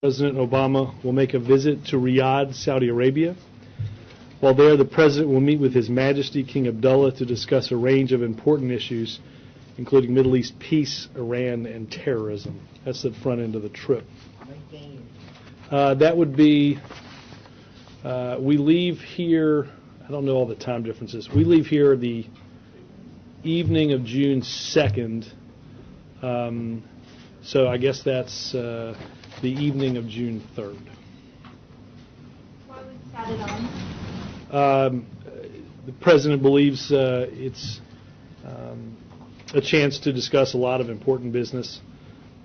President Obama will make a visit to Riyadh, Saudi Arabia. While there, the President will meet with His Majesty King Abdullah to discuss a range of important issues, including Middle East peace, Iran, and terrorism. That's the front end of the trip. That would be, we leave here, I don't know all the time differences. We leave here the evening of June 2nd. So I guess that's the evening of June 3rd. Why was that added on? The President believes it's a chance to discuss a lot of important business,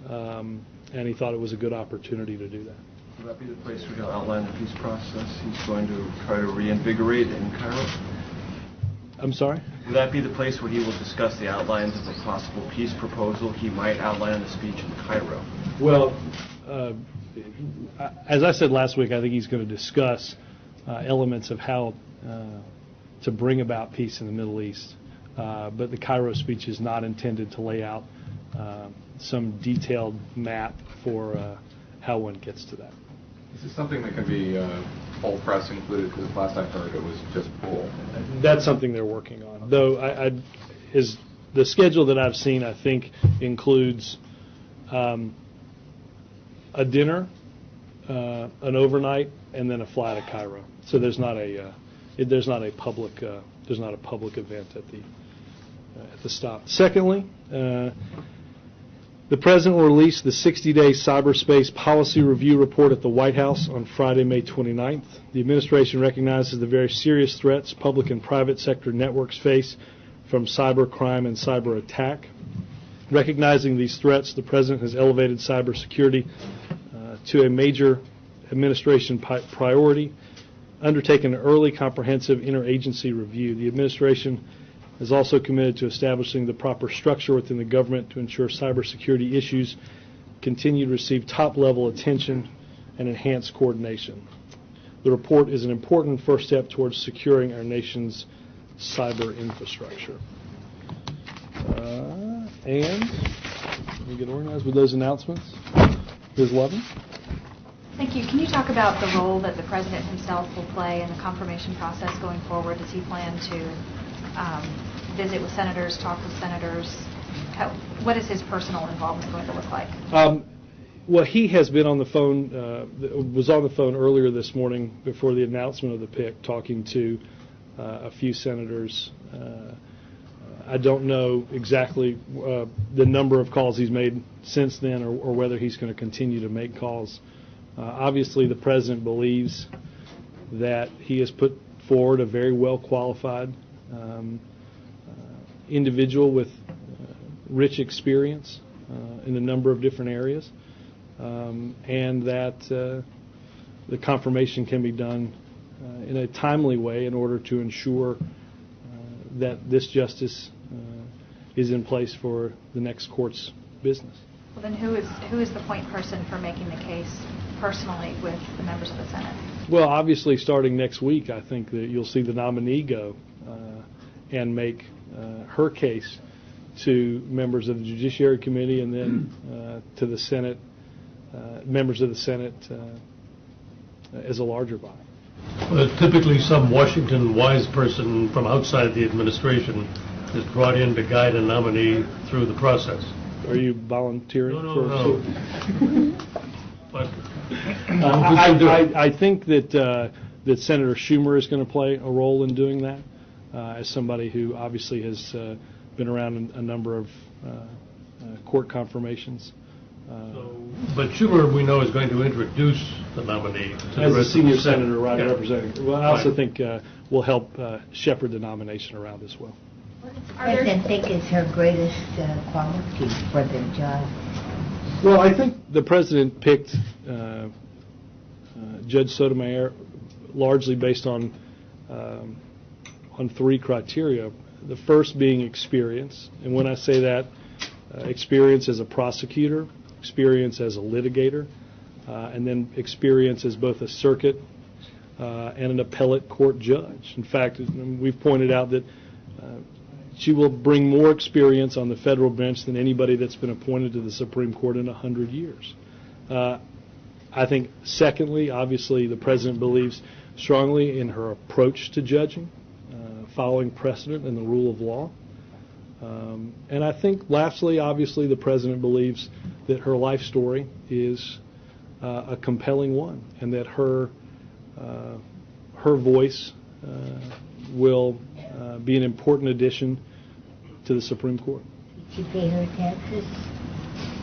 and he thought it was a good opportunity to do that. Will that be the place where he'll outline the peace process he's going to try to reinvigorate in Cairo? I'm sorry? Will that be the place where he will discuss the outlines of a possible peace proposal he might outline in the speech in Cairo? Well, as I said last week, I think he's going to discuss elements of how to bring about peace in the Middle East. But the Cairo speech is not intended to lay out some detailed map for how one gets to that. Is this something that can be full press included? Because last I heard it was just full. That's something they're working on. Though is the schedule that I've seen, I think, includes a dinner, an overnight, and then a fly to Cairo. So there's not a public event at the stop. Secondly, the President will release the 60-day cyberspace policy review report at the White House on Friday, May 29th. The administration recognizes the very serious threats public and private sector networks face from cyber crime and cyber attack. Recognizing these threats, the President has elevated cybersecurity to a major administration priority, undertaken an early comprehensive interagency review. The administration is also committed to establishing the proper structure within the government to ensure cybersecurity issues continue to receive top-level attention and enhanced coordination. The report is an important first step towards securing our nation's cyber infrastructure. And let me get organized with those announcements. Ms. Lovin? Thank you. Can you talk about the role that the President himself will play in the confirmation process going forward? Does he plan to visit with senators, talk with senators? What is his personal involvement going to look like? Well, he has been on the phone, was on the phone earlier this morning before the announcement of the pick, talking to a few senators. I don't know exactly the number of calls he's made since then, or whether he's going to continue to make calls. Obviously, the President believes that he has put forward a very well-qualified individual with rich experience in a number of different areas, and that the confirmation can be done in a timely way in order to ensure that this justice is in place for the next court's business. Well, then who is the point person for making the case personally with the members of the Senate? Well, obviously, starting next week, I think that you'll see the nominee go and make her case to members of the Judiciary Committee and then to the Senate, members of the Senate as a larger body. Well, typically some Washington wise person from outside the administration is brought in to guide a nominee through the process. Are you volunteering? No. But I think that Senator Schumer is going to play a role in doing that, as somebody who obviously has been around a number of court confirmations. But Schumer, we know, is going to introduce the nominee to as the a rest senior of the senator, right, yeah. Representative. Well, I also think will help shepherd the nomination around as well. What does the President think is her greatest quality for the job? Well, I think the President picked Judge Sotomayor largely based on three criteria. The first being experience, and when I say that, experience as a prosecutor, experience as a litigator, and then experience as both a circuit and an appellate court judge. In fact, we've pointed out that she will bring more experience on the federal bench than anybody that's been appointed to the Supreme Court in 100 years. I think, secondly, obviously, the President believes strongly in her approach to judging, following precedent and the rule of law. And I think, lastly, obviously, the President believes that her life story is a compelling one, and that her voice will be an important addition to the Supreme Court. Did she pay her taxes?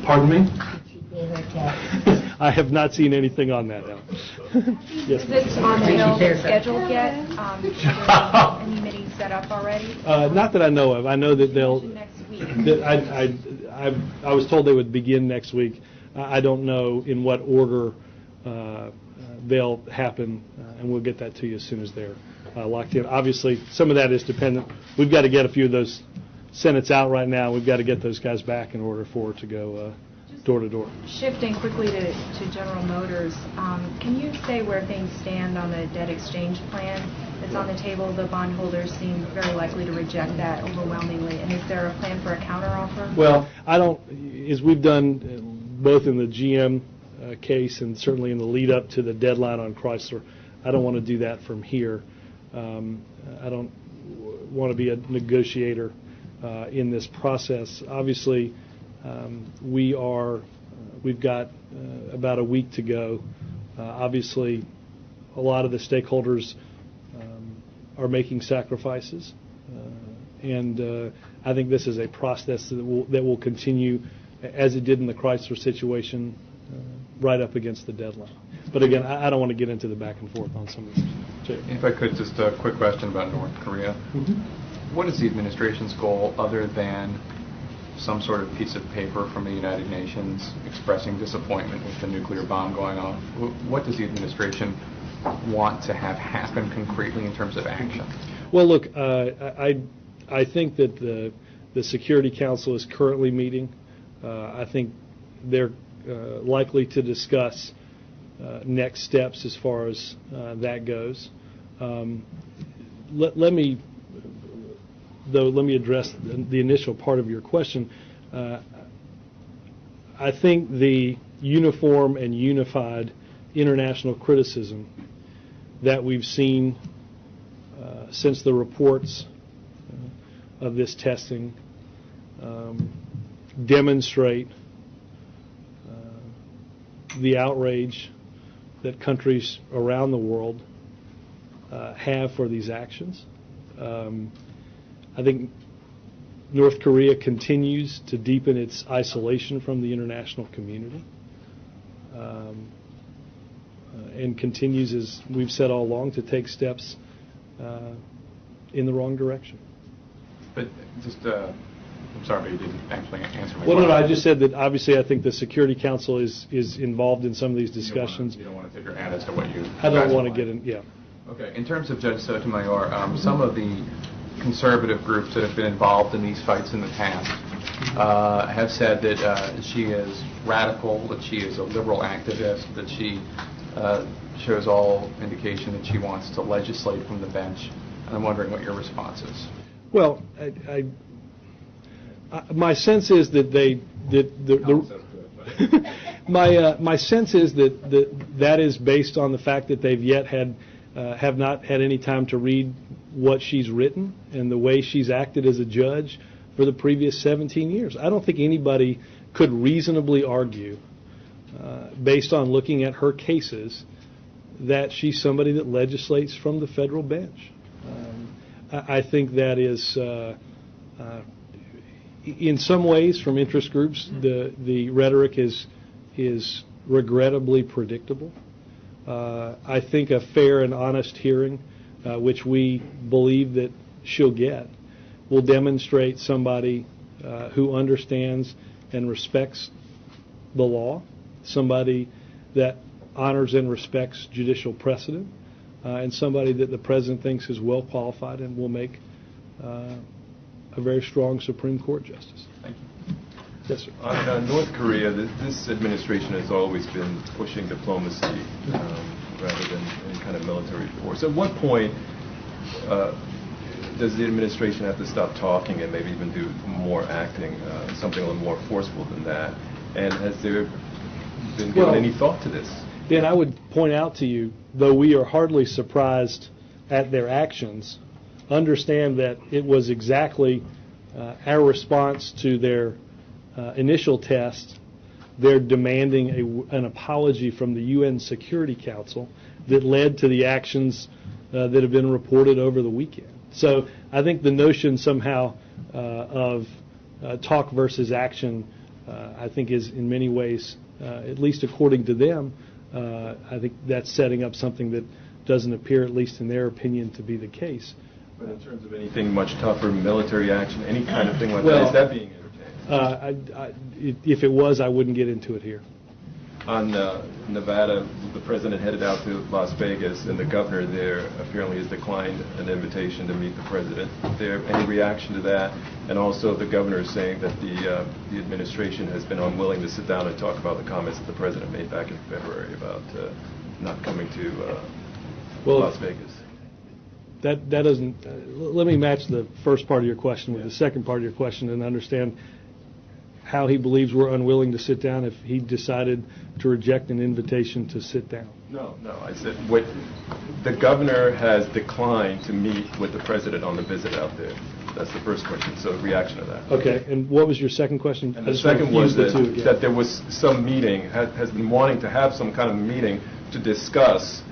Pardon me? Did she pay her taxes? I have not seen anything on that, Alan. Yes, Is this on the Hill scheduled yet? Are there any meetings set up already? not that I know of. I know that they'll. Next week. I was told they would begin next week. I don't know in what order they'll happen, and we'll get that to you as soon as they're locked in. Obviously, some of that is dependent. We've got to get a few of those Senates out right now. We've got to get those guys back in order for it to go door to door. Shifting quickly to General Motors, can you say where things stand on the debt exchange plan that's on the table? The bondholders seem very likely to reject that overwhelmingly. And is there a plan for a counteroffer? Well, I don't, as we've done both in the GM case and certainly in the lead up to the deadline on Chrysler, I don't want to do that from here. I don't want to be a negotiator in this process. Obviously, we've got about a week to go. Obviously, a lot of the stakeholders are making sacrifices, and I think this is a process that will continue as it did in the Chrysler situation, right up against the deadline. But again, I don't want to get into the back and forth on some of this. If I could, just a quick question about North Korea. Mm-hmm. What is the administration's goal other than some sort of piece of paper from the United Nations expressing disappointment with the nuclear bomb going off? What does the administration want to have happen concretely in terms of action? Well, look, I think that the Security Council is currently meeting. I think they're likely to discuss next steps as far as that goes. Let me address the initial part of your question. I think the uniform and unified international criticism that we've seen since the reports of this testing demonstrate the outrage that countries around the world have for these actions. I think North Korea continues to deepen its isolation from the international community and continues, as we've said all along, to take steps in the wrong direction. But just, I'm sorry, but you didn't actually answer my Well, question. no, I just said that obviously I think the Security Council is involved in some of these discussions. You don't want to tip your hand as to what you... I don't want to get in, yeah. Okay. In terms of Judge Sotomayor, some of the conservative groups that have been involved in these fights in the past have said that she is radical, that she is a liberal activist, that she shows all indication that she wants to legislate from the bench. And I'm wondering what your response is. Well, my sense is that my sense is that is based on the fact that they've yet have not had any time to read what she's written and the way she's acted as a judge for the previous 17 years. I don't think anybody could reasonably argue, based on looking at her cases, that she's somebody that legislates from the federal bench. I think that is, in some ways, from interest groups, the rhetoric is regrettably predictable. I think a fair and honest hearing, which we believe that she'll get, will demonstrate somebody who understands and respects the law, somebody that honors and respects judicial precedent, and somebody that the President thinks is well qualified and will make a very strong Supreme Court justice. Thank you. Yes, sir. On North Korea, this administration has always been pushing diplomacy rather than any kind of military force. At what point does the administration have to stop talking and maybe even do more acting, something a little more forceful than that? And has there been given any thought to this? Dan, I would point out to you, though we are hardly surprised at their actions, understand that it was exactly our response to their initial test, their demanding an apology from the UN Security Council that led to the actions that have been reported over the weekend. So I think the notion somehow of talk versus action, I think is in many ways, at least according to them, I think that's setting up something that doesn't appear, at least in their opinion, to be the case. But in terms of anything much tougher, military action, any kind of thing like that, is that being entertained? If it was, I wouldn't get into it here. On Nevada, the president headed out to Las Vegas, and the governor there apparently has declined an invitation to meet the president. Is there any reaction to that? And also the governor is saying that the administration has been unwilling to sit down and talk about the comments that the president made back in February about not coming to Las Vegas. That doesn't. Let me match the first part of your question with the second part of your question and understand how he believes we're unwilling to sit down if he decided to reject an invitation to sit down. No. I said the governor has declined to meet with the president on the visit out there. That's the first question. So reaction to that. Okay. And what was your second question? And the second was that there was some meeting, has been wanting to have some kind of meeting to discuss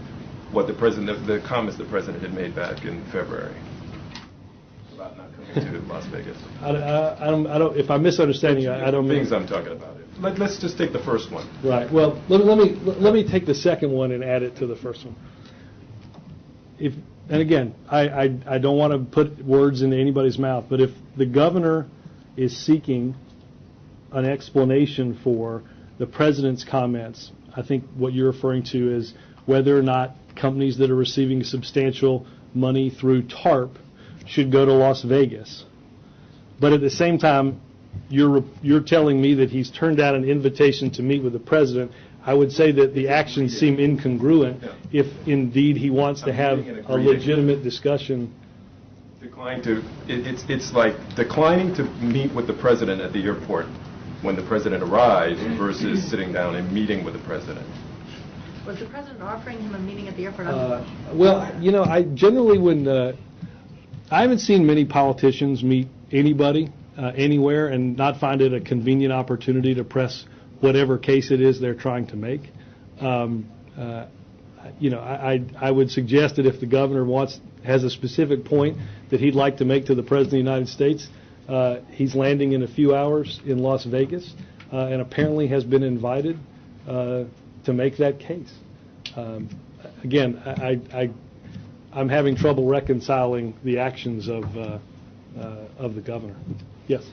what the comments the president had made back in February about not coming to Las Vegas. I don't. If I'm misunderstanding you, I don't mean things I'm talking about. Let's just take the first one. Right. Well, let me take the second one and add it to the first one. And again, I don't want to put words into anybody's mouth, but if the governor is seeking an explanation for the president's comments, I think what you're referring to is whether or not companies that are receiving substantial money through TARP should go to Las Vegas. But at the same time, you're telling me that he's turned down an invitation to meet with the president. I would say that the actions seem incongruent if indeed he wants to have a legitimate discussion. It's like declining to meet with the president at the airport when the president arrives versus sitting down and meeting with the president. Was the president offering him a meeting at the airport? Well, I generally I haven't seen many politicians meet anybody anywhere and not find it a convenient opportunity to press whatever case it is they're trying to make. I would suggest that if the governor has a specific point that he'd like to make to the president of the United States, he's landing in a few hours in Las Vegas and apparently has been invited to make that case. Again, I'm having trouble reconciling the actions of the governor. Yes.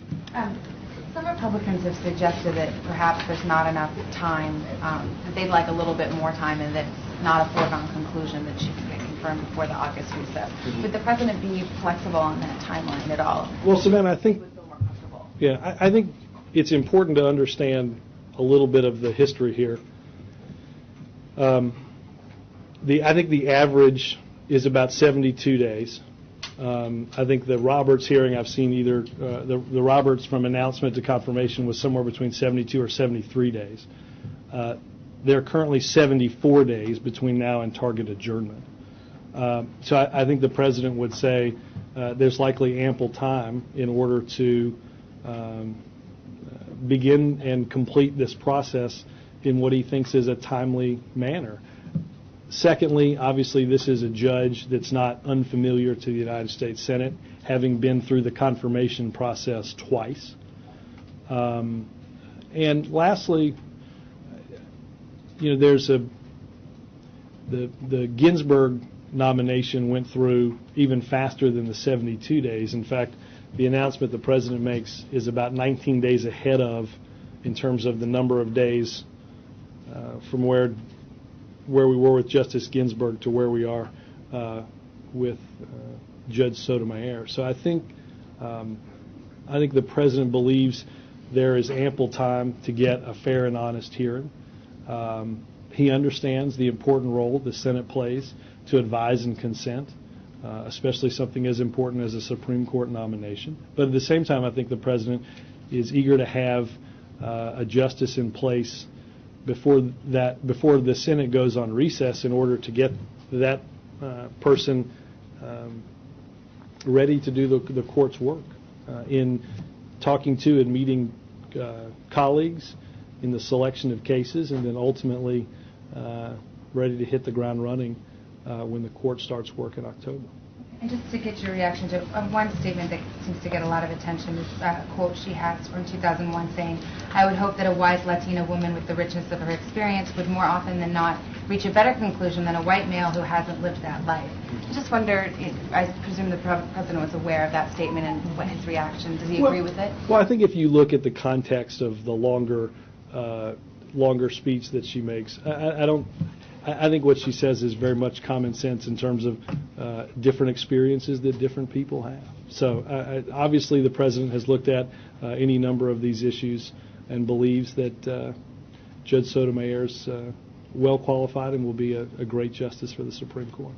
Some Republicans have suggested that perhaps there's not enough time, that they'd like a little bit more time, and that it's not a foregone conclusion that she can get confirmed before the August recess. Would the president be flexible on that timeline at all? Well, Savannah, I think. Would feel more comfortable. Yeah, I think it's important to understand a little bit of the history here. I think the average is about 72 days. I think the Roberts hearing I've seen either the Roberts from announcement to confirmation was somewhere between 72 or 73 days. There are currently 74 days between now and target adjournment. So I think the president would say there's likely ample time in order to begin and complete this process in what he thinks is a timely manner. Secondly, obviously, this is a judge that's not unfamiliar to the United States Senate, having been through the confirmation process twice. And lastly, there's the Ginsburg nomination went through even faster than the 72 days. In fact, the announcement the president makes is about 19 days ahead of, in terms of the number of days from where we were with Justice Ginsburg to where we are with Judge Sotomayor. So I think the president believes there is ample time to get a fair and honest hearing. He understands the important role the Senate plays to advise and consent, especially something as important as a Supreme Court nomination. But at the same time, I think the president is eager to have a justice in place before the Senate goes on recess in order to get that person ready to do the court's work in talking to and meeting colleagues in the selection of cases, and then ultimately ready to hit the ground running when the court starts work in October. And just to get your reaction to one statement that seems to get a lot of attention, this quote she has from 2001 saying, "I would hope that a wise Latina woman with the richness of her experience would more often than not reach a better conclusion than a white male who hasn't lived that life." I just wonder, I presume the President was aware of that statement and what his reaction, does he agree with it? Well, I think if you look at the context of the longer speech that she makes, I think what she says is very much common sense in terms of different experiences that different people have. So obviously the President has looked at any number of these issues and believes that Judge Sotomayor is well qualified and will be a great justice for the Supreme Court.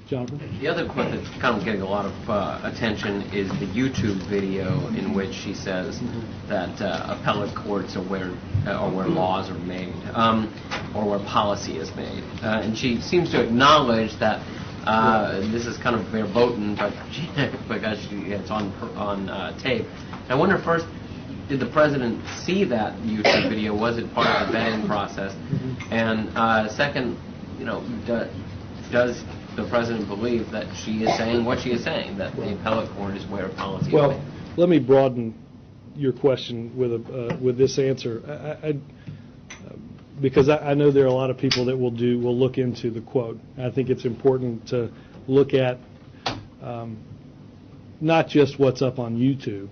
Jonathan? The other quote that's kind of getting a lot of attention is the YouTube video in which she says that appellate courts are where laws are made, or where policy is made. And she seems to acknowledge that this is kind of verboten, but because it's on tape. I wonder first, did the President see that YouTube video? Was it part of the vetting process? And second, does the President believe that she is saying what she is saying, that the appellate court is where policy is made? Well, let me broaden your question with this answer, because I know there are a lot of people that will look into the quote. I think it's important to look at not just what's up on YouTube,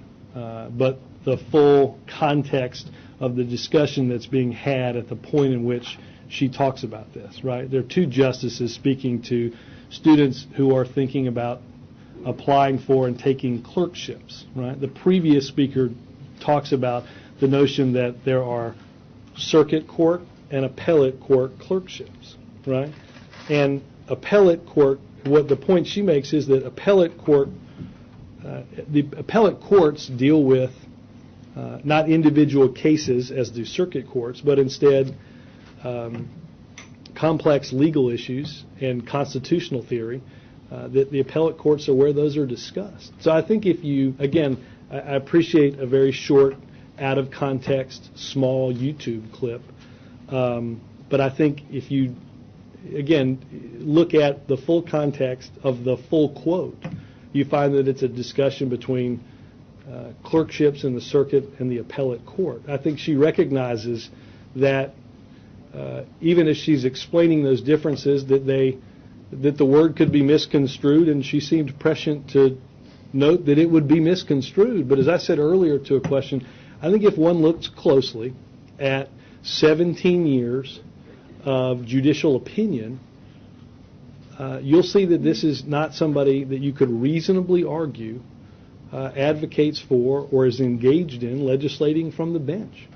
but the full context of the discussion that's being had at the point in which she talks about this, right? There are two justices speaking to students who are thinking about applying for and taking clerkships, right? The previous speaker talks about the notion that there are circuit court and appellate court clerkships, right? And appellate court, what the point she makes is that the appellate courts deal with not individual cases as do circuit courts, but instead complex legal issues and constitutional theory, that the appellate courts are where those are discussed. So I think if you, again, I appreciate a very short, out of context, small YouTube clip, but I think if you, again, look at the full context of the full quote, you find that it's a discussion between clerkships in the circuit and the appellate court. I think she recognizes that even as she's explaining those differences, that the word could be misconstrued, and she seemed prescient to note that it would be misconstrued. But as I said earlier to a question, I think if one looks closely at 17 years of judicial opinion, you'll see that this is not somebody that you could reasonably argue advocates for or is engaged in legislating from the bench.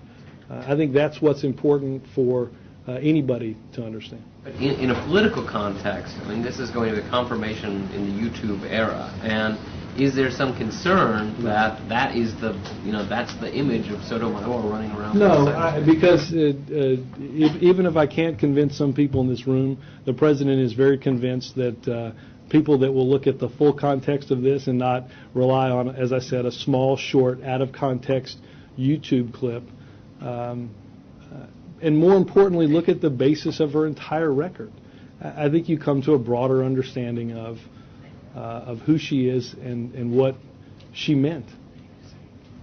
I think that's what's important for anybody to understand. But in a political context, I mean, this is going to be confirmation in the YouTube era, and is there some concern that that is that's the image of Sotomayor running around? No, because even if I can't convince some people in this room, the President is very convinced that people that will look at the full context of this and not rely on, as I said, a small, short, out-of-context YouTube clip, and more importantly, look at the basis of her entire record. I think you come to a broader understanding of who she is and what she meant.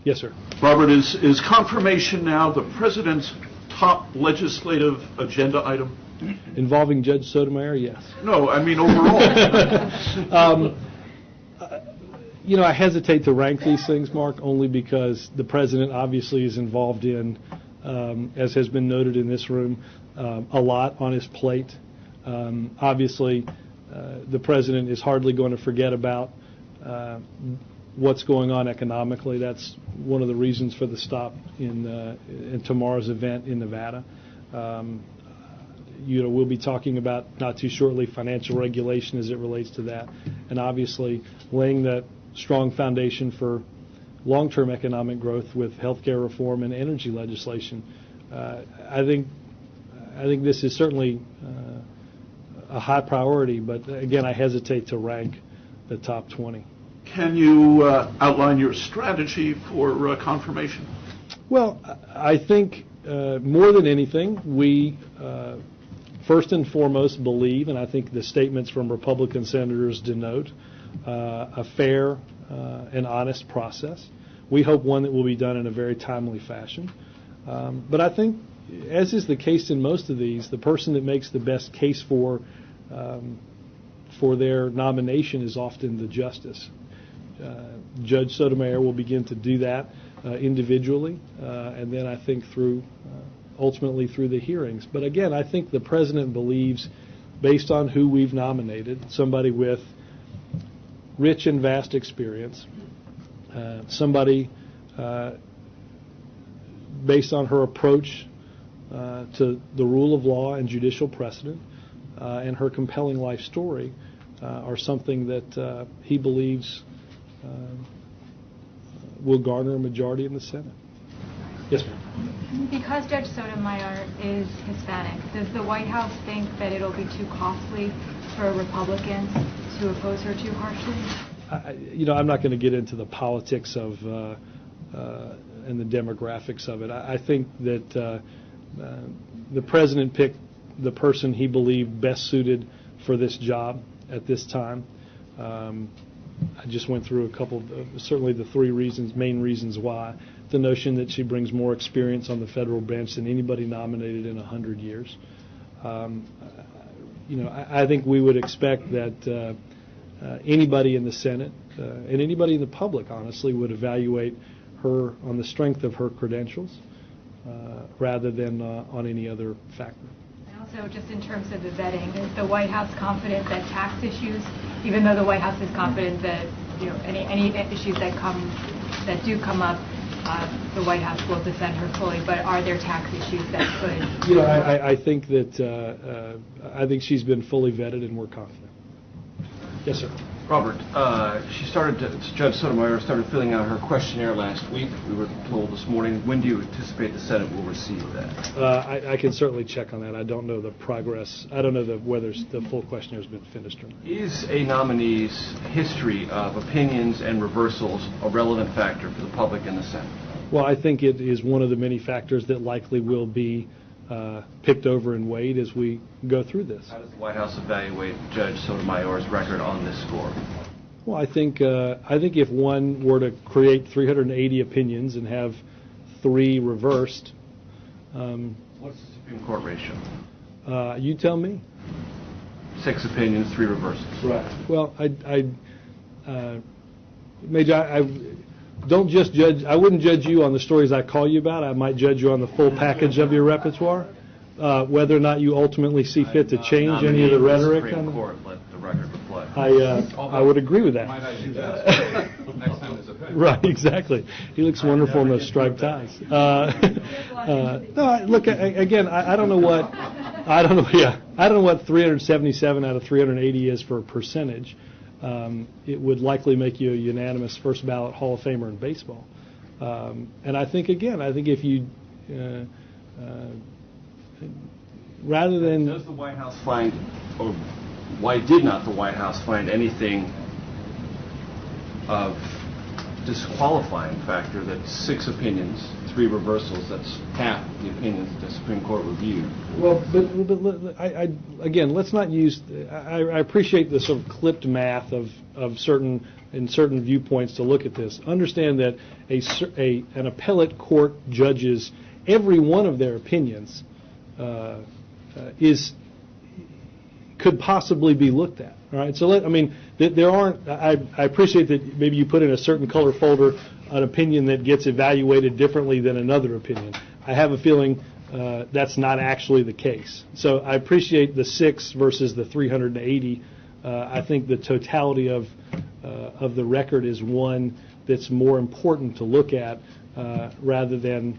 Yes, sir. Robert, is confirmation now the President's top legislative agenda item? Involving Judge Sotomayor, yes. No, I mean overall. I hesitate to rank these things, Mark, only because the President obviously is involved in, as has been noted in this room, a lot on his plate. Obviously, the President is hardly going to forget about what's going on economically. That's one of the reasons for the stop in tomorrow's event in Nevada. We'll be talking about, not too shortly, financial regulation as it relates to that, and obviously laying that strong foundation for long-term economic growth with health care reform and energy legislation. I think I think this is certainly a high priority, but again, I hesitate to rank the top 20. Can you outline your strategy for confirmation? Well, I think more than anything, we first and foremost believe, and I think the statements from Republican senators denote, a fair and honest process. We hope one that will be done in a very timely fashion. But I think, as is the case in most of these, the person that makes the best case for their nomination is often the justice. Judge Sotomayor will begin to do that individually, and then I think ultimately through the hearings. But again, I think the president believes, based on who we've nominated, somebody with rich and vast experience, somebody based on her approach to the rule of law and judicial precedent, and her compelling life story are something that he believes will garner a majority in the Senate. Yes, ma'am. Because Judge Sotomayor is Hispanic, does the White House think that it'll be too costly for Republicans to oppose her too harshly? I'm not going to get into the politics of and the demographics of it. I think that the president picked the person he believed best suited for this job at this time. I just went through a couple, certainly the three main reasons why. The notion that she brings more experience on the federal bench than anybody nominated in 100 years. I think we would expect that anybody in the Senate and anybody in the public, honestly, would evaluate her on the strength of her credentials rather than on any other factor. Also, just in terms of the vetting, is the White House confident that tax issues, even though the White House is confident that any issues that do come up, the White House will defend her fully, but are there tax issues that could? I think that I think she's been fully vetted, and we're confident. Yes, sir. Robert, Judge Sotomayor started filling out her questionnaire last week. We were told this morning. When do you anticipate the Senate will receive that? I can certainly check on that. I don't know the progress. I don't know whether the full questionnaire has been finished or not. Is a nominee's history of opinions and reversals a relevant factor for the public in the Senate? Well, I think it is one of the many factors that likely will be picked over and weighed as we go through this. How does the White House evaluate Judge Sotomayor's record on this score? Well, I think if one were to create 380 opinions and have 3 reversed, what's the Supreme Court ratio? You tell me. 6 opinions, 3 reversals. Right. Well, Major, I don't just judge. I wouldn't judge you on the stories I call you about. I might judge you on the full package of your repertoire. Whether or not you ultimately see fit to change any of the rhetoric. The Supreme Court let the record reflect. I would agree with that. Might I do that? Next time there's a pick. Right, exactly. He looks wonderful in those striped ties. No, look again. I don't know what. I don't know. Yeah, I don't know what 377 out of 380 is for a percentage. It would likely make you a unanimous first ballot Hall of Famer in baseball. And I think if you rather than does the White House find, or why did not the White House find anything of disqualifying factor that 6 opinions, 3 reversals, that's half the opinions that the Supreme Court reviewed? Well, but again, let's not use. I appreciate the sort of clipped math of certain viewpoints to look at this. Understand that an appellate court judges every one of their opinions could possibly be looked at. All right. So there aren't. I appreciate that maybe you put in a certain color folder an opinion that gets evaluated differently than another opinion. I have a feeling that's not actually the case. So I appreciate the 6 versus the 380. I think the totality of the record is one that's more important to look at rather than,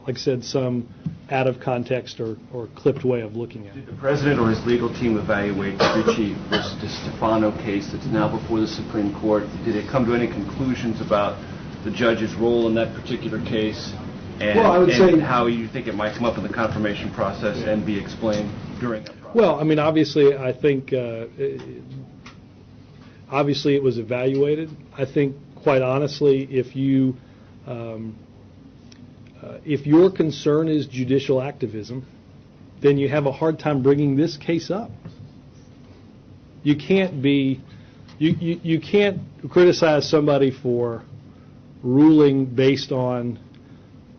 like I said, some out of context or clipped way of looking at it. Did the President or his legal team evaluate the Ricci versus DeStefano case that's now before the Supreme Court? Did it come to any conclusions about the judge's role in that particular case? and, Well, I would and say- how you think it might come up in the confirmation process and be explained during that process. Well, I mean, obviously, I think, obviously it was evaluated. I think, quite honestly, if your concern is judicial activism, then you have a hard time bringing this case up. You can't be, you can't criticize somebody for ruling based on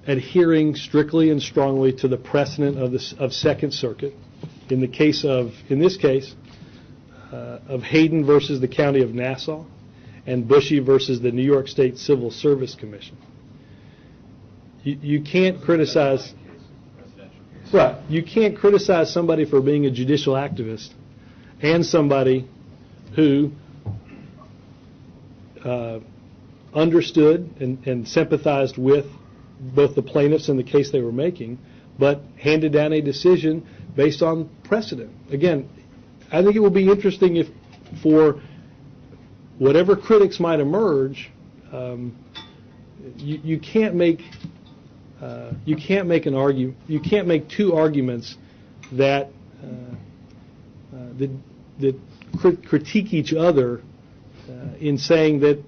adhering strictly and strongly to the precedent of Second Circuit. In this case, of Hayden versus the County of Nassau, and Bushy versus the New York State Civil Service Commission. You can't criticize. Right. You can't criticize somebody for being a judicial activist and somebody who understood and sympathized with both the plaintiffs and the case they were making, but handed down a decision based on precedent. Again, I think it will be interesting if, for whatever critics might emerge, you can't make an argument. You can't make two arguments that critique each other in saying that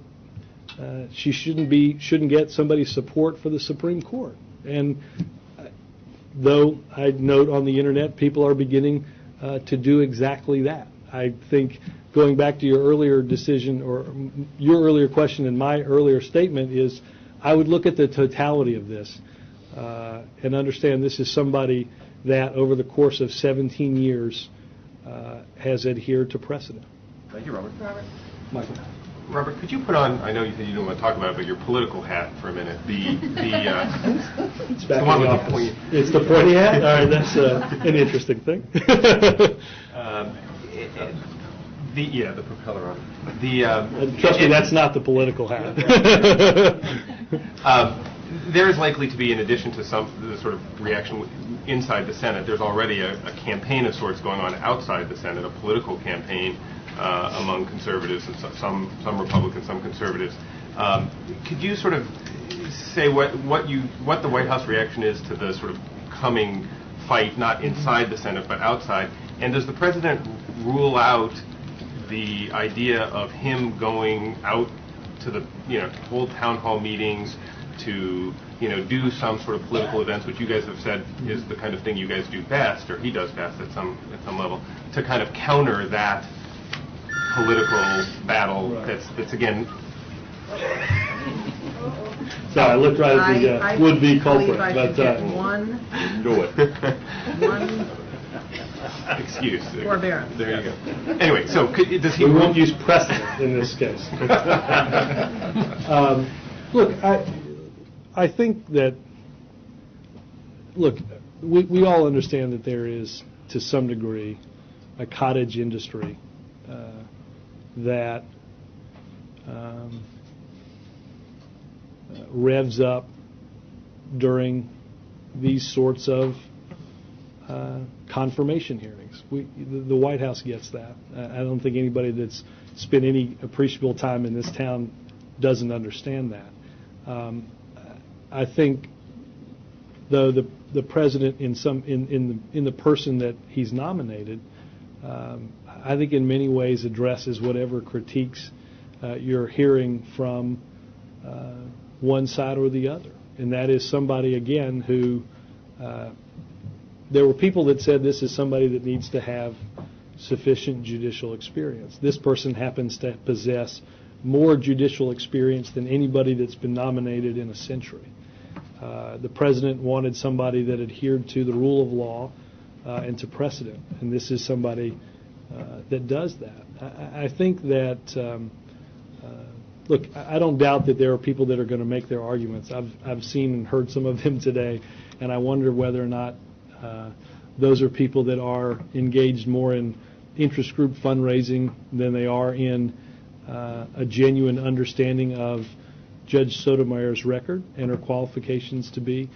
she shouldn't get somebody's support for the Supreme Court. And though I note on the internet people are beginning to do exactly that. I think, going back to your earlier decision or your earlier question and my earlier statement, is I would look at the totality of this and understand this is somebody that over the course of 17 years has adhered to precedent. Thank you, Robert. Michael. Robert, could you put on, I know you said you don't want to talk about it, but your political hat for a minute. It's back in the office. It's the pointy hat? All right, that's an interesting thing. The propeller on it. Trust me, that's not the political hat. There is likely to be, in addition to the sort of reaction inside the Senate, there's already a campaign of sorts going on outside the Senate, a political campaign among conservatives, and some Republicans, some conservatives. Could you sort of say what the White House reaction is to the sort of coming fight, not inside the Senate but outside? And does the president rule out the idea of him going out to the hold town hall meetings, to do some sort of political events, which you guys have said is the kind of thing you guys do best, or he does best at some level, to kind of counter that political battle that's again. So I looked right at the would-be culprit, but one excuse. Forbearance. There you go. Anyway, so does he? We won't use precedent in this case. Look, I think that. Look, we all understand that there is, to some degree, a cottage industry that revs up during these sorts of confirmation hearings. The White House gets that. I don't think anybody that's spent any appreciable time in this town doesn't understand that. I think, though, the president in the person that he's nominated, I think in many ways addresses whatever critiques you're hearing from one side or the other, and that is somebody again who. There were people that said this is somebody that needs to have sufficient judicial experience. This person happens to possess more judicial experience than anybody that's been nominated in a century. The president wanted somebody that adhered to the rule of law and to precedent, and this is somebody that does that. I think that, look, I don't doubt that there are people that are going to make their arguments. I've seen and heard some of them today, and I wonder whether or not those are people that are engaged more in interest group fundraising than they are in a genuine understanding of Judge Sotomayor's record and her qualifications to be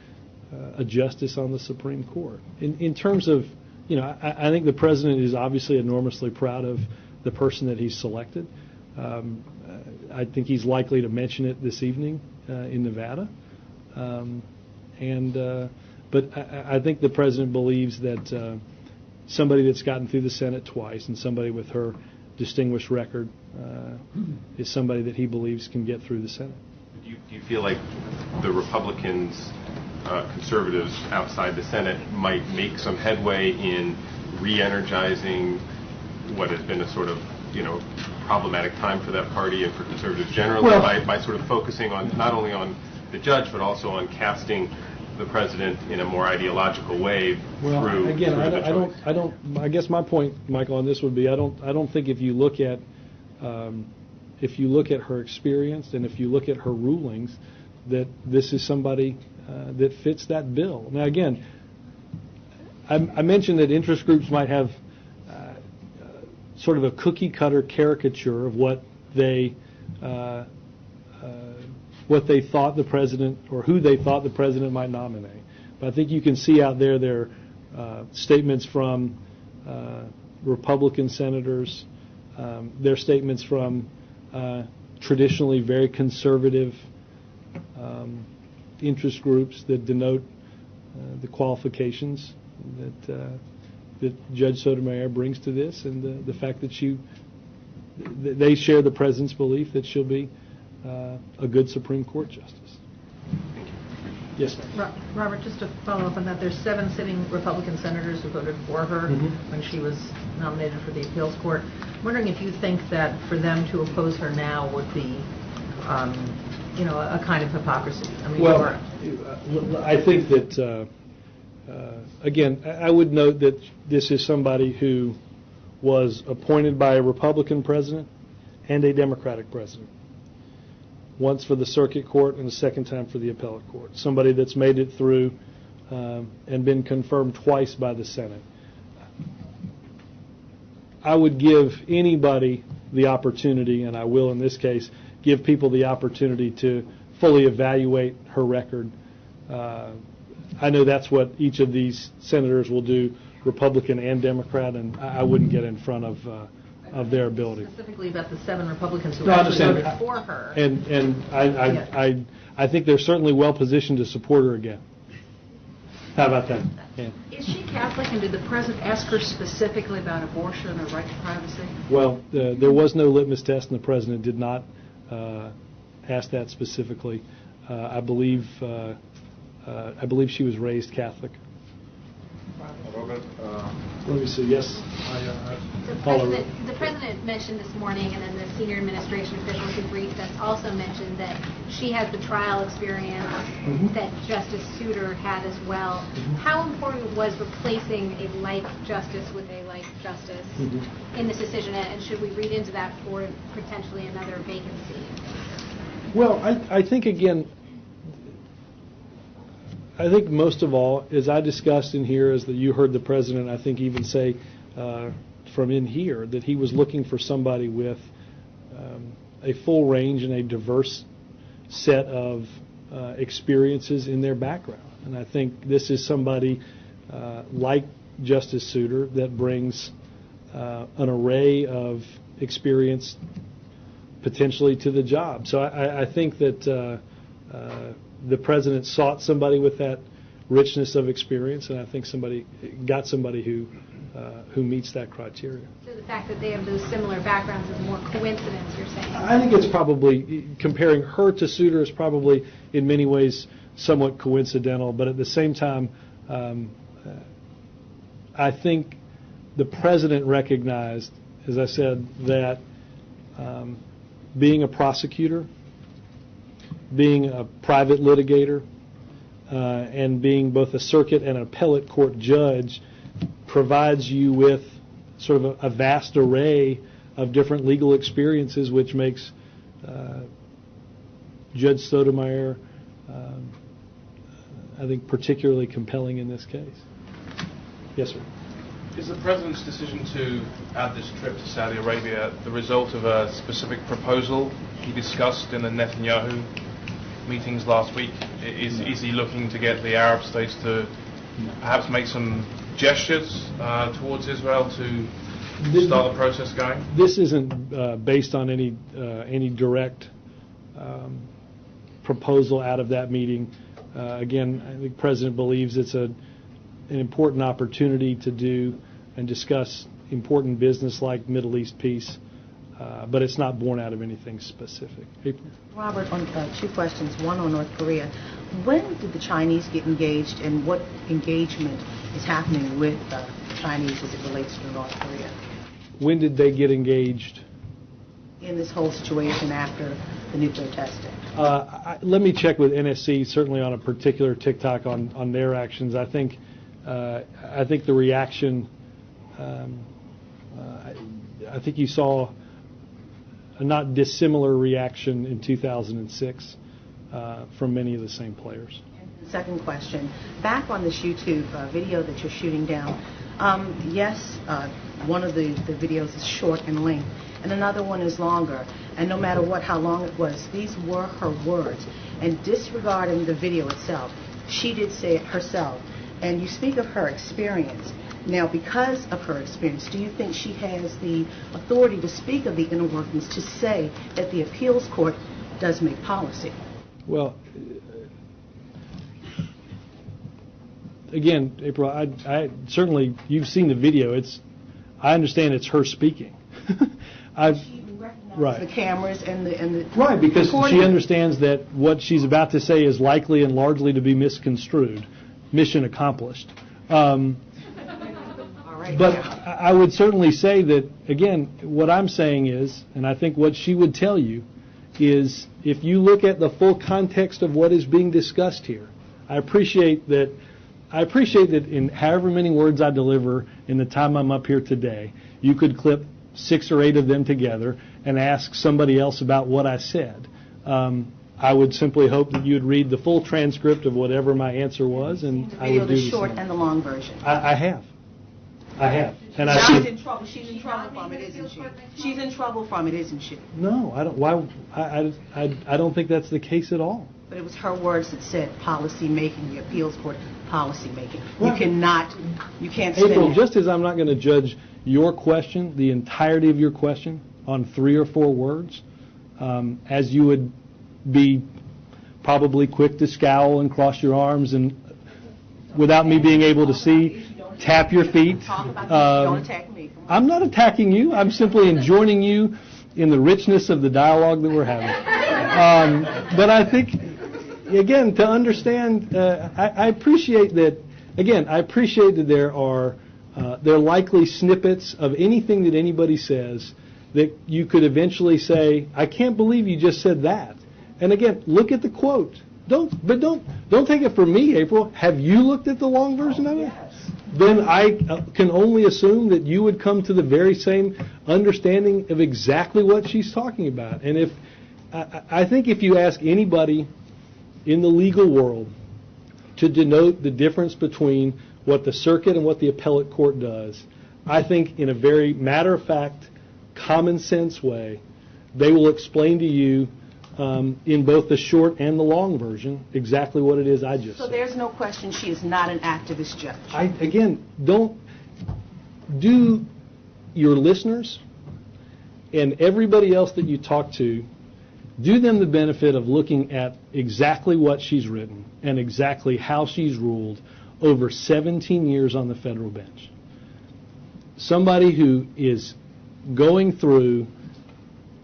a justice on the Supreme Court. In terms of, I think the president is obviously enormously proud of the person that he's selected. I think he's likely to mention it this evening in Nevada. But I think the president believes that somebody that's gotten through the Senate twice and somebody with her distinguished record is somebody that he believes can get through the Senate. Do you feel like the Republicans, conservatives outside the Senate might make some headway in re-energizing what has been a sort of, problematic time for that party and for conservatives generally by sort of focusing on not only on the judge but also on casting the president in a more ideological way through again, the choice? I guess my point, Michael, on this would be I don't think if you look at her experience and if you look at her rulings that this is somebody that fits that bill. Now again, I mentioned that interest groups might have sort of a cookie-cutter caricature of what they thought the president or who they thought the president might nominate. But I think you can see out there statements from Republican senators, their statements from traditionally very conservative interest groups that denote the qualifications that Judge Sotomayor brings to this, and the fact that they share the president's belief that she'll be a good Supreme Court justice. Yes, ma'am. Robert, just to follow up on that, there's 7 sitting Republican senators who voted for her when she was nominated for the appeals court. I'm wondering if you think that for them to oppose her now would be, a kind of hypocrisy. I mean, I think that, again, I would note that this is somebody who was appointed by a Republican president and a Democratic president. Once for the circuit court and the second time for the appellate court. Somebody that's made it through and been confirmed twice by the Senate. I would give anybody the opportunity, and I will in this case, give people the opportunity to fully evaluate her record. I know that's what each of these senators will do, Republican and Democrat, and I wouldn't get in front of their ability. Specifically about the 7 Republicans who actually voted for her. And I think they're certainly well positioned to support her again. How about that? Yeah. Is she Catholic, and did the president ask her specifically about abortion or right to privacy? Well, there was no litmus test, and the president did not ask that specifically. I believe she was raised Catholic. Robert, let me see. Yes, The president mentioned this morning, and then the senior administration officials who briefed us also mentioned that she has the trial experience that Justice Souter had as well. How important was replacing a like justice with a like justice in this decision, and should we read into that for potentially another vacancy? Well, I think, again, I think most of all, as I discussed in here, is that you heard the president, I think, even say from in here that he was looking for somebody with a full range and a diverse set of experiences in their background. And I think this is somebody like Justice Souter that brings an array of experience potentially to the job. So I think that the president sought somebody with that richness of experience, and I think got somebody who meets that criteria. So the fact that they have those similar backgrounds is more coincidence, you're saying? I think it's probably, comparing her to Souter is probably in many ways somewhat coincidental, but at the same time, I think the president recognized, as I said, that being a prosecutor, being a private litigator, and being both a circuit and an appellate court judge provides you with sort of a vast array of different legal experiences, which makes Judge Sotomayor, I think, particularly compelling in this case. Yes, sir. Is the President's decision to add this trip to Saudi Arabia the result of a specific proposal he discussed in the Netanyahu meetings last week? Is he looking to get the Arab states to perhaps make some gestures towards Israel to start the process going? This isn't based on any direct proposal out of that meeting. Again, I think the President believes it's an important opportunity to do and discuss important business like Middle East peace, but it's not born out of anything specific. April? Robert, on 2 questions, one on North Korea. When did the Chinese get engaged, and what engagement is happening with the Chinese as it relates to North Korea? When did they get engaged? In this whole situation after the nuclear testing. Let me check with NSC, certainly on a particular TikTok on their actions. I think the reaction, I think you saw a not dissimilar reaction in 2006 from many of the same players. Second question, back on this YouTube video that you're shooting down, yes, one of the videos is short in length, and another one is longer. And no matter how long it was, these were her words. And disregarding the video itself, she did say it herself. And you speak of her experience. Now, because of her experience, do you think she has the authority to speak of the inner workings to say that the appeals court does make policy? Well, again, April, I certainly, you've seen the video. I understand it's her speaking. Right. The cameras and the right, because recording. She understands that what she's about to say is likely and largely to be misconstrued. Mission accomplished. But I would certainly say that, again, what I'm saying is, and I think what she would tell you, is if you look at the full context of what is being discussed here, I appreciate that in however many words I deliver in the time I'm up here today, you could clip 6 or 8 of them together and ask somebody else about what I said. I would simply hope that you'd read the full transcript of whatever my answer was, and I would do the short same. and the long version. I have. And She's in trouble. She's in trouble from it, isn't she? She's in trouble from it, isn't she? No, I don't. Why? I don't think that's the case at all. But it was her words that said policy making, the appeals court policy making. Well, you can't spin April, it. just as I'm not going to judge your question, the entirety of your question, on 3 or 4 words, as you would be probably quick to scowl and cross your arms and, without me being able to see, tap your feet. Don't attack me. I'm not attacking you. I'm simply joining you in the richness of the dialogue that we're having. But I think, again, to understand, I appreciate that. Again, I appreciate that there are likely snippets of anything that anybody says that you could eventually say, "I can't believe you just said that." And again, look at the quote. Don't take it from me, April. Have you looked at the long version of it? Yes. Then I can only assume that you would come to the very same understanding of exactly what she's talking about. And I think if you ask anybody in the legal world to denote the difference between what the circuit and what the appellate court does, I think in a very matter-of-fact, common-sense way, they will explain to you in both the short and the long version exactly what it is I just said. So there's no question she is not an activist judge. Don't do your listeners and everybody else that you talk to, do them the benefit of looking at exactly what she's written and exactly how she's ruled over 17 years on the federal bench. Somebody who is going through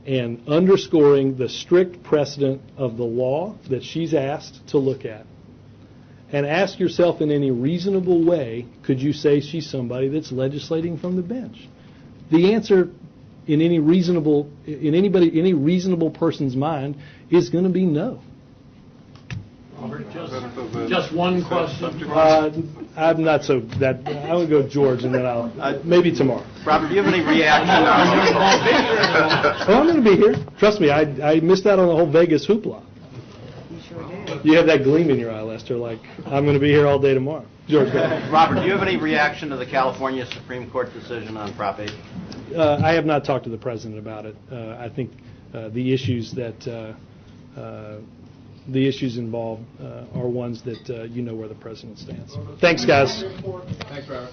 and underscoring the strict precedent of the law that she's asked to look at. And ask yourself, in any reasonable way, could you say she's somebody that's legislating from the bench? The answer in any reasonable person's mind is going to be no. Robert, just one question. I'm not so that. I would go George, and then I'll maybe tomorrow. Robert, do you have any reaction? Oh, I'm going to be here. Trust me, I missed out on the whole Vegas hoopla. You sure did. You have that gleam in your eye, Lester, like I'm going to be here all day tomorrow. George, go ahead. Robert, do you have any reaction to the California Supreme Court decision on Prop 8? I have not talked to the president about it. I think the issues involved are ones that you know where the president stands. Thanks, guys. Thanks, Robert.